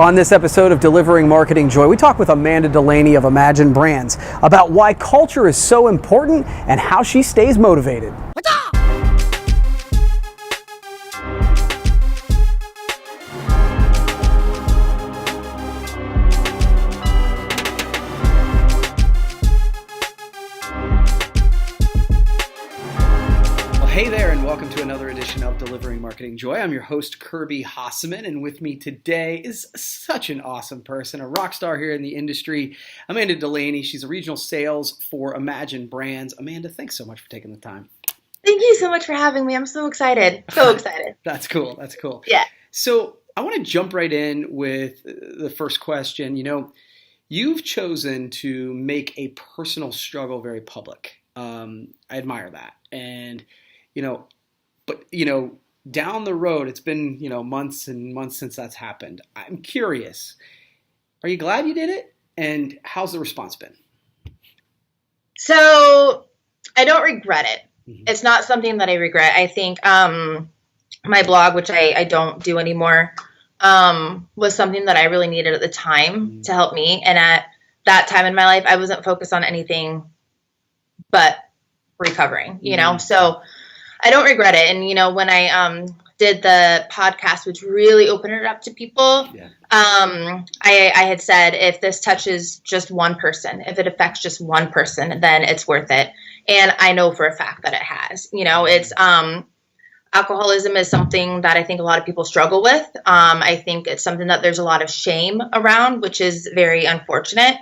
On this episode of Delivering Marketing Joy, we talk with Amanda Delaney of Imagine Brands about why culture is so important and how she stays motivated. Hey there, and welcome to another edition of Delivering Marketing Joy. I'm your host, Kirby Hasseman, and with me today is such an awesome person, a rock star here in the industry, Amanda Delaney. She's a regional sales for Imagine Brands. Amanda, thanks so much for taking the time. Thank you so much for having me. I'm so excited. So excited. That's cool. That's cool. Yeah. So I want to jump right in with the first question. You know, you've chosen to make a personal struggle very public. I admire that. And down the road, it's been, months and months since that's happened. I'm curious, are you glad you did it? And how's the response been? So I don't regret it. Mm-hmm. It's not something that I regret. I think my blog, which I don't do anymore, was something that I really needed at the time to help me. And at that time in my life, I wasn't focused on anything but recovering, So I don't regret it. And, when I did the podcast, which really opened it up to people, I had said, if this touches just one person, if it affects just one person, then it's worth it. And I know for a fact that it has. It's alcoholism is something that I think a lot of people struggle with. I think it's something that there's a lot of shame around, which is very unfortunate.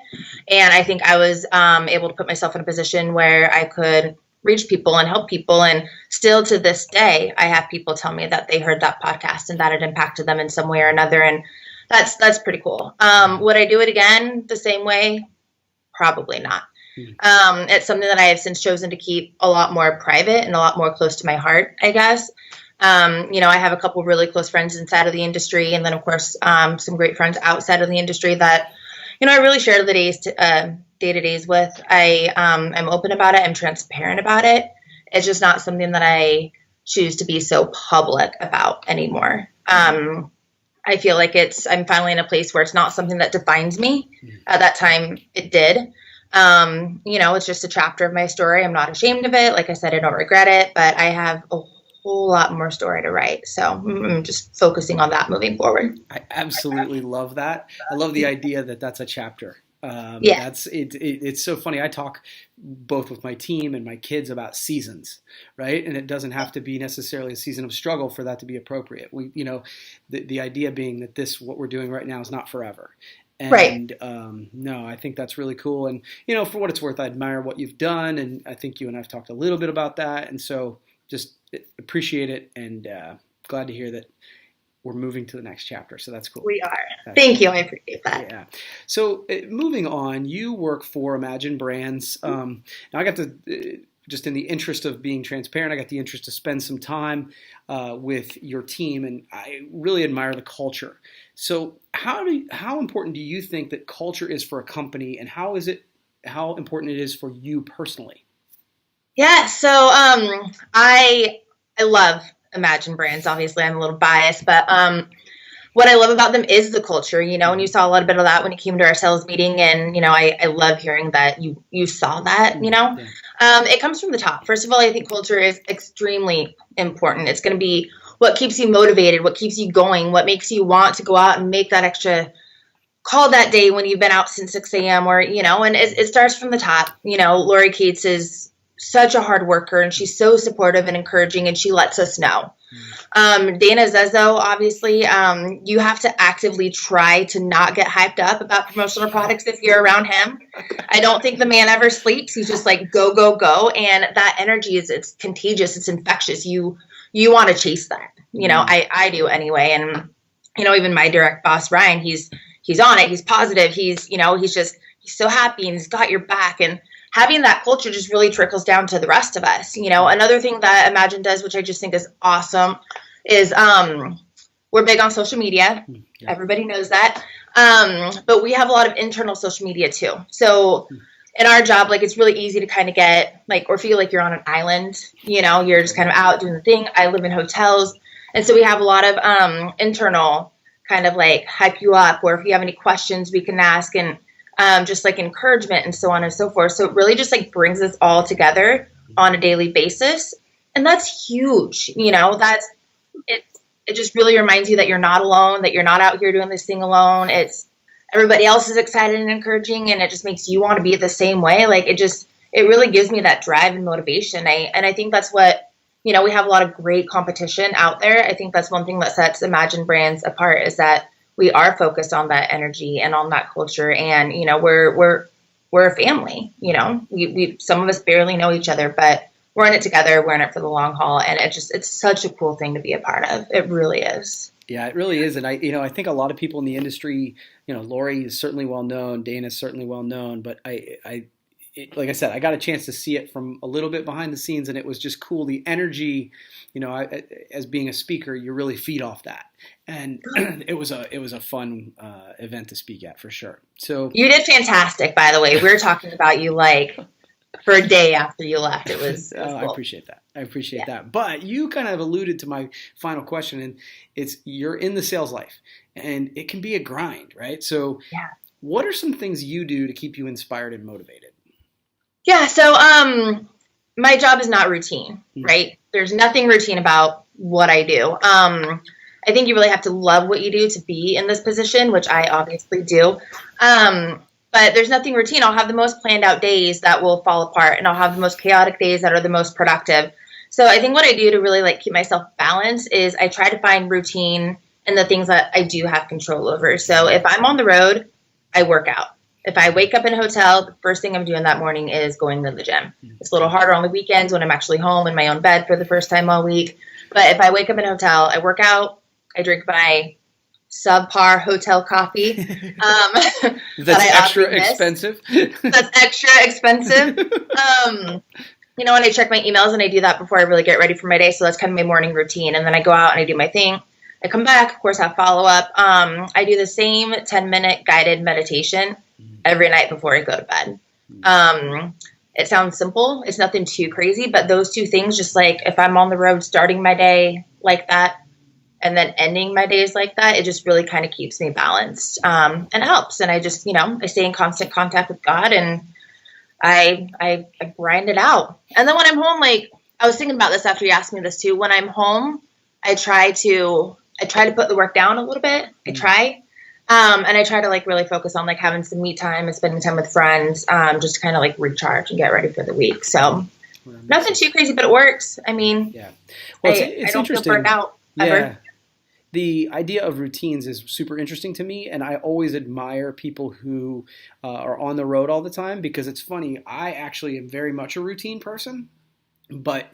And I think I was able to put myself in a position where I could reach people and help people. And still to this day, I have people tell me that they heard that podcast and that it impacted them in some way or another. And that's pretty cool. Would I do it again the same way? Probably not. It's something that I have since chosen to keep a lot more private and a lot more close to my heart, I guess. I have a couple really close friends inside of the industry. And then, of course, some great friends outside of the industry that, I really share the day-to-days with. I'm open about it. I'm transparent about it. It's just not something that I choose to be so public about anymore. I feel like I'm finally in a place where it's not something that defines me. At that time, it did. It's just a chapter of my story. I'm not ashamed of it. Like I said, I don't regret it, but I have a whole lot more story to write. So I'm just focusing on that moving forward. I absolutely love that. I love the idea that that's a chapter. It's so funny. I talk both with my team and my kids about seasons, right? And it doesn't have to be necessarily a season of struggle for that to be appropriate. The idea being that what we're doing right now is not forever. And, right. No, I think that's really cool. And, for what it's worth, I admire what you've done. And I think you and I have talked a little bit about that. And so just appreciate it and glad to hear that we're moving to the next chapter. So that's cool. We are. Thank you. I appreciate that. Yeah. So moving on, you work for Imagine Brands. Now I got to, just in the interest of being transparent, I got the interest to spend some time with your team, and I really admire the culture. So how important do you think that culture is for a company, and how important it is for you personally? Yeah. So I love Imagine Brands. Obviously, I'm a little biased, but what I love about them is the culture, and you saw a little bit of that when you came to our sales meeting. And, I love hearing that you saw that, It comes from the top. First of all, I think culture is extremely important. It's going to be what keeps you motivated, what keeps you going, what makes you want to go out and make that extra call that day when you've been out since 6 a.m. or, and it starts from the top. Lori Cates is such a hard worker, and she's so supportive and encouraging, and she lets us know. Dana Zezzo, obviously, you have to actively try to not get hyped up about promotional products if you're around him. I don't think the man ever sleeps. He's just like, go, go, go. And that energy it's contagious. It's infectious. You want to chase that. I do anyway. And, even my direct boss, Ryan, he's on it. He's positive. He's so happy, and he's got your back. And having that culture just really trickles down to the rest of us. Another thing that Imagine does, which I just think is awesome, is we're big on social media. Yeah. Everybody knows that. But we have a lot of internal social media too. So in our job, it's really easy to kind of get or feel like you're on an island, you're just kind of out doing the thing. I live in hotels. And so we have a lot of internal kind of like hype you up, or if you have any questions we can ask, and just like encouragement and so on and so forth. So it really just like brings us all together on a daily basis. And that's huge. It just really reminds you that you're not alone, that you're not out here doing this thing alone. It's everybody else is excited and encouraging, and it just makes you want to be the same way. Like it really gives me that drive and motivation. I think that's what, we have a lot of great competition out there. I think that's one thing that sets Imagine Brands apart, is that we are focused on that energy and on that culture. And, we're a family, we some of us barely know each other, but we're in it together. We're in it for the long haul. And it's such a cool thing to be a part of. It really is. Yeah, it really is. And I think a lot of people in the industry, Lori is certainly well known, Dana's certainly well known, but like I said, I got a chance to see it from a little bit behind the scenes, and it was just cool. The energy, as being a speaker, you really feed off that, and it was a fun event to speak at for sure. So you did fantastic, by the way. We were talking about you like for a day after you left. It was cool. I appreciate that. That. But you kind of alluded to my final question, and you're in the sales life, and it can be a grind, right? So what are some things you do to keep you inspired and motivated? Yeah, so my job is not routine, right? There's nothing routine about what I do. I think you really have to love what you do to be in this position, which I obviously do. But there's nothing routine. I'll have the most planned out days that will fall apart, and I'll have the most chaotic days that are the most productive. So I think what I do to really like keep myself balanced is I try to find routine in the things that I do have control over. So if I'm on the road, I work out. If I wake up in a hotel, the first thing I'm doing that morning is going to the gym. It's a little harder on the weekends when I'm actually home in my own bed for the first time all week. But if I wake up in a hotel, I work out, I drink my subpar hotel coffee. That's extra expensive. That's extra expensive. And I check my emails, and I do that before I really get ready for my day. So that's kind of my morning routine. And then I go out and I do my thing. I come back, of course, have follow-up. I do the same 10-minute guided meditation every night before I go to bed. It sounds simple. It's nothing too crazy, but those two things, just like if I'm on the road starting my day like that and then ending my days like that, it just really kind of keeps me balanced and it helps. And I just, I stay in constant contact with God, and I grind it out. And then when I'm home, like I was thinking about this after you asked me this too, when I'm home, I try to put the work down a little bit. I try. And I try to like really focus on like having some me time and spending time with friends, just to kind of like recharge and get ready for the week. So nothing too crazy, but it works. I mean, well, I don't feel burnt out ever. The idea of routines is super interesting to me, and I always admire people who are on the road all the time, because it's funny. I actually am very much a routine person, but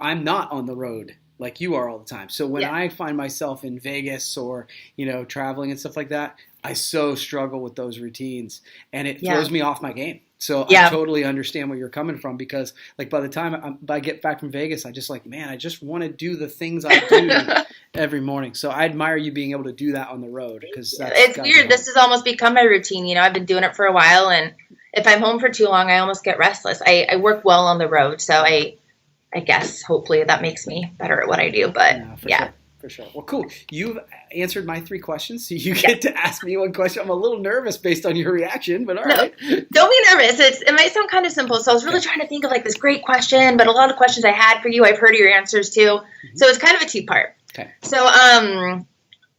I'm not on the road like you are all the time. So when I find myself in Vegas or, traveling and stuff like that, I so struggle with those routines, and it throws me off my game. So I totally understand where you're coming from, because like by the time I get back from Vegas, I just I just want to do the things I do every morning. So I admire you being able to do that on the road, because it's weird. This has almost become my routine. I've been doing it for a while, and if I'm home for too long, I almost get restless. I work well on the road, so I guess hopefully that makes me better at what I do. But For sure. Well, cool. You've answered my 3 questions, so you get to ask me one question. I'm a little nervous based on your reaction, but all right. Don't be nervous. It might sound kind of simple. So I was really trying to think of like this great question, but a lot of questions I had for you, I've heard your answers to. So it's kind of a 2-part. Okay. So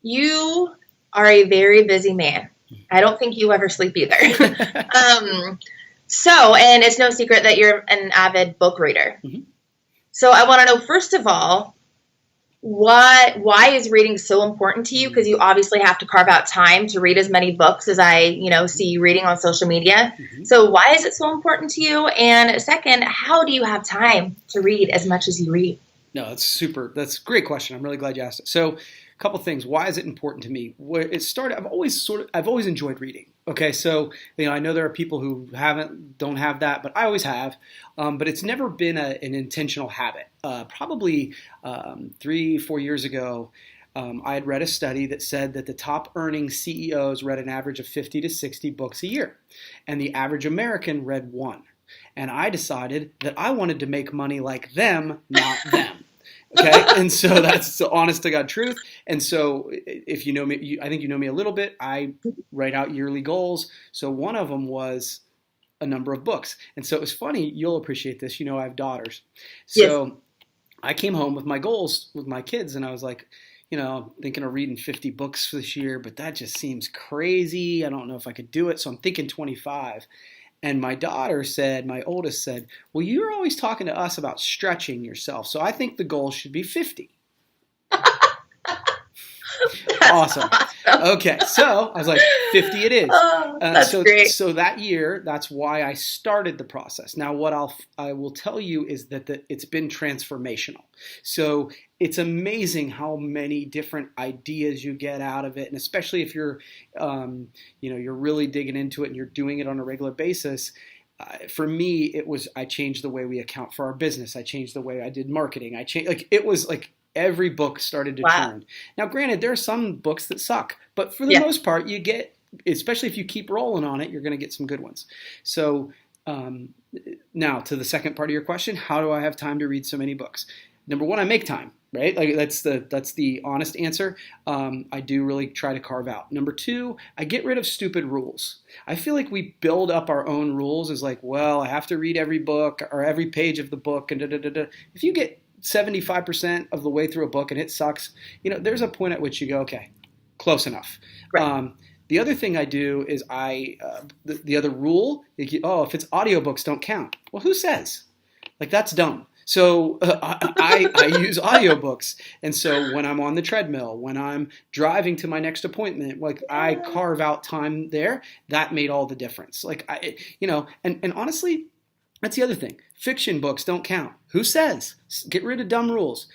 you are a very busy man. I don't think you ever sleep either. And it's no secret that you're an avid book reader. So I want to know, first of all, why is reading so important to you? Because you obviously have to carve out time to read as many books as I, see you reading on social media. So why is it so important to you? And second, how do you have time to read as much as you read? No, that's a great question. I'm really glad you asked it. So a couple things. Why is it important to me? It started, I've always enjoyed reading. Okay, so I know there are people who don't have that, but I always have. But it's never been an intentional habit. Probably 3-4 years ago, I had read a study that said that the top earning CEOs read an average of 50 to 60 books a year, and the average American read 1. And I decided that I wanted to make money like them, not them. Okay, and so that's the honest to God truth. And so, if you know me, I think you know me a little bit. I write out yearly goals. So one of them was a number of books. And so it was funny. You'll appreciate this. You know, I have daughters. Yes. So I came home with my goals with my kids, and I was like, thinking of reading 50 books this year, but that just seems crazy. I don't know if I could do it. So I'm thinking 25. And my daughter said, my oldest said, well, you're always talking to us about stretching yourself. So I think the goal should be 50. Awesome. Okay, so I was like, 50 it is. Oh, that's great. So that year, that's why I started the process. Now, what I will tell you is that it's been transformational. So it's amazing how many different ideas you get out of it, and especially if you're really digging into it and you're doing it on a regular basis. For me, I changed the way we account for our business. I changed the way I did marketing. It was like every book started to turn. Now, granted, there are some books that suck, but for the most part, you get, especially if you keep rolling on it, you're going to get some good ones. So now to the second part of your question, how do I have time to read so many books? Number one, I make time, right? Like that's the honest answer. I do really try to carve out. Number two, I get rid of stupid rules. I feel like we build up our own rules as like, well, I have to read every book or every page of the book and If you get 75% of the way through a book and it sucks, there's a point at which you go, okay, close enough. Right. The other thing I do is the other rule, if it's audiobooks, don't count. Well, who says? Like, that's dumb. So I use audiobooks. And so when I'm on the treadmill, when I'm driving to my next appointment, like I carve out time there. That made all the difference. Like, and honestly, that's the other thing. Fiction books don't count. Who says? Get rid of dumb rules.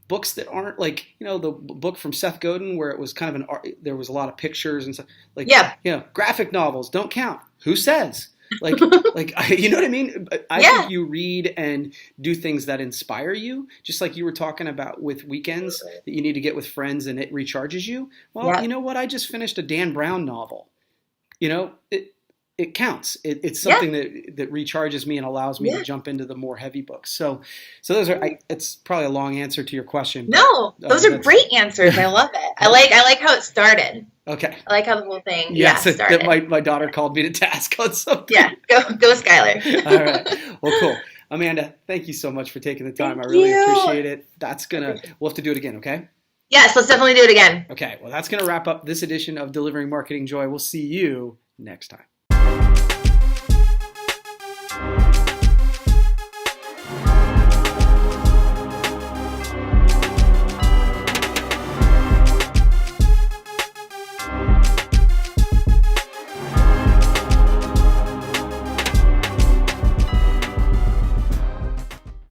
Books that aren't like, the book from Seth Godin where it was kind of an art, there was a lot of pictures and stuff. Like, graphic novels don't count. Who says? Like, you know what I mean? I think you read and do things that inspire you, just like you were talking about with weekends that you need to get with friends and it recharges you. Well, you know what? I just finished a Dan Brown novel. It counts. It's something that recharges me and allows me to jump into the more heavy books. So those are. It's probably a long answer to your question. But, no, those are great answers. I love it. I like how it started. Okay. I like how the whole thing. Started. My daughter called me to task on something. Yeah, go Skylar. All right. Well, cool. Amanda, thank you so much for taking the time. I really appreciate it. We'll have to do it again. Okay. Yes, let's definitely do it again. Okay. Well, that's gonna wrap up this edition of Delivering Marketing Joy. We'll see you next time.